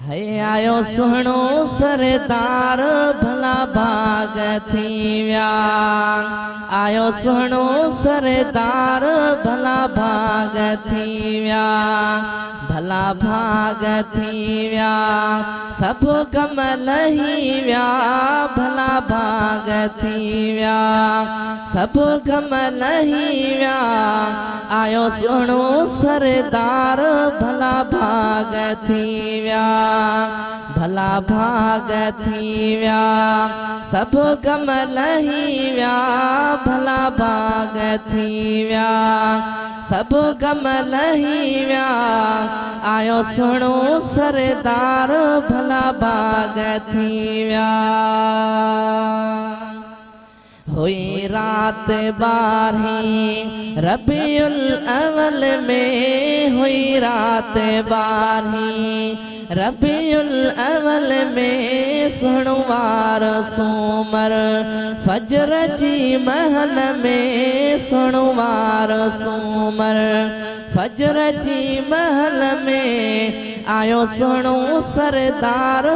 है आयो सुहणो सरदार भला भाग थी व्या। आयो सुहणो सरदार भला भाग थी व्या। भला भाग थी व्या सब गम लही व्या। भला भाग थी व्या सब गम लही व्या। आयो सुहणो सरदार भला भाग थी व्या। भला भाग थी व्या सब गम लही व्या। भला भाग थी व्या सब गम लही व्या। आयो सुहणो सरदार भला भाग थी व्या। हुई रात 12 रबीउल अव्वल में। हुई रात 12 रबीउल अव्वल में। सुहणवार सूमर फजर जी महल में। सुहणवार सूमर फजर जी महल में। आयो सुहणो सरदार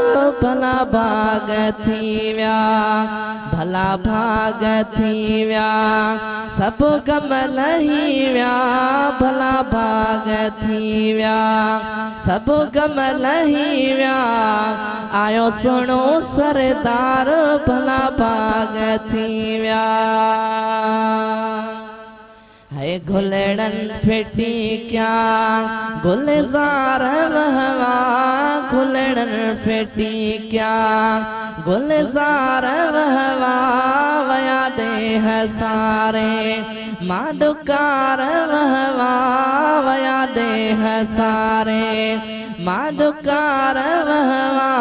भला भाग थी व्या। भला भाग थी व्या सब गम लही व्या। भला भाग थी व्या सब गम लही व्या। आयो सुहणो सरदार भला भाग थी व्या। है घुलड़न फेटी क्या गुलजार वहवा। घुलड़न फेटी क्या गुलजार वहवा। वया देह सारे माडुकार वहवा। वया देह सारे माडुकार वहवा।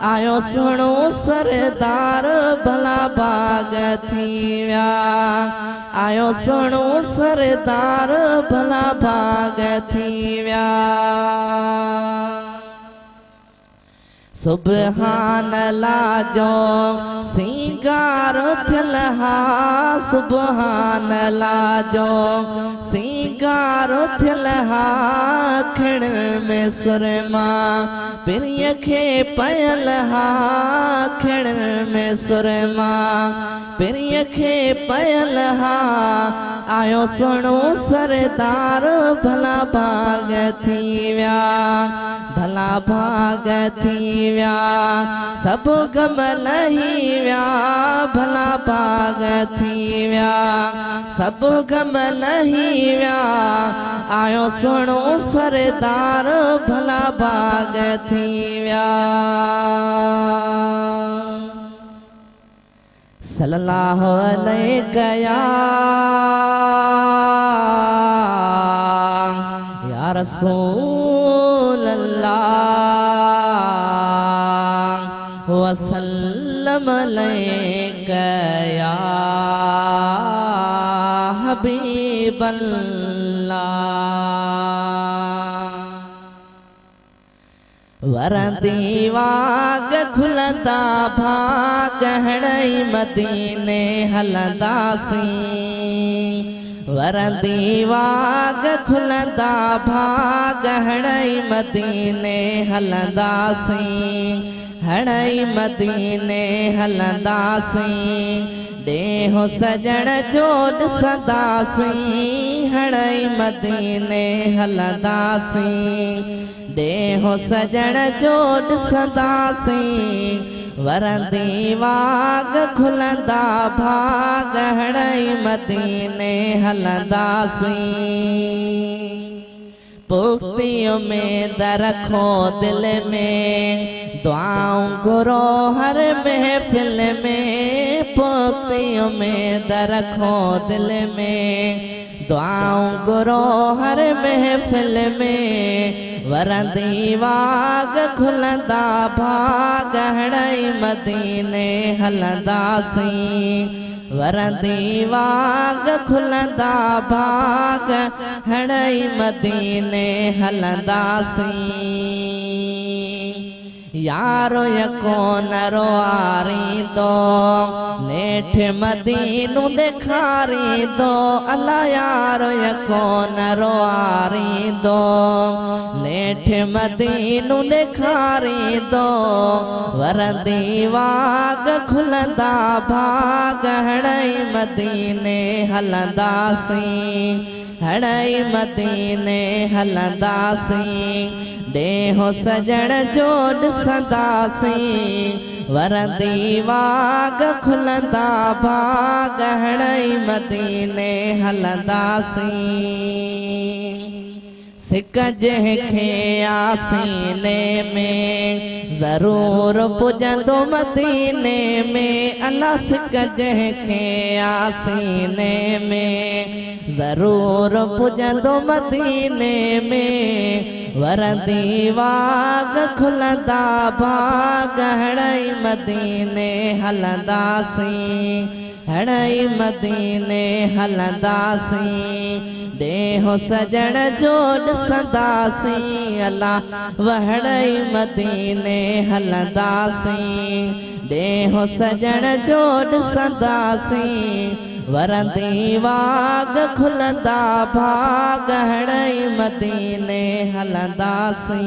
आयो सुहणो सरदार भला भाग थी व्या। आयो सुहणो सरदार भला भाग थी व्या। सुबहान अल्लाह जो सिंगार थियल हा। सुबहान अल्लाह जो सिंगार थियल हा। खिण में सुरमा पिरिय खे पयल हा। खिण में सुरमा पिरिय खे पयल हा। आयो सुहणो सरदार भला भाग थी व्या। भला भाग थी व्या सब गम लही व्या। भला भाग थी व्या सब गम लही व्या। आयो सुहणो सरदार भला भाग थी व्या। सल्लल्लाहु अलैहि या रसूल अल्लाह वसल्लम अलैका या हबीब अल्लाह। वरदी वाग खुलंदा भाग हड़ई मदीने हलंदासी। वरदी वाग खुलंदा भाग हड़ई मदीने हलंदासी। हड़ई मदीने हलंदासी देहो सजण जो ॾिसंदासी। हड़ई मदीने हलंदासी देहो सजण जो ॾिसंदासी। वरदी वाग खुलंदा भाग हड़ई मदीने हलंदासी। पुख्ती उम्मीद रखो दिल में दुआऊं घुरो हर महफिल में। पुख्ती उम्मीद रखो दिल में दुआऊं घुरो हर महफिल में। वरदी वाग खुलंदा भाग हड़ई मदीने हलंदासी। वरदी वाग खुलंदा भाग हड़ई मदीने हलंदासी। यारो यको नरो आरी दो नेठ मदीनू देखारी दो। अल्लाह यारो यको नरो आरी दो नेठ नेठ मदीनू ॾेखारी दो वरंदी वाग खुलंदा भाग हणई मदीने हलंदासीं हणई मदीने हलंदासीं ॾेहो सजण जो ॾिसंदासीं वरंदी वाग खुलंदा भाग हणई मदीने हलंदासीं सिक जंहिंखे आसीने में ज़रूर पुॼंदो मदीने में अल्लाह सिक जंहिंखे आसीने में ज़रूर पुॼंदो मदीने में वरंदी वाग खुलंदा भाग हणई मदीने हलंदासीं हणई मदीने हलंदासीं ॾेहो सजण जो ॾिसंदासीं अल्लाह वहणई मदीने हलंदासीं ॾेहो सजण जो ॾिसंदासीं वरंदी वाग खुलंदा भाग हणई मदीने हलंदासीं।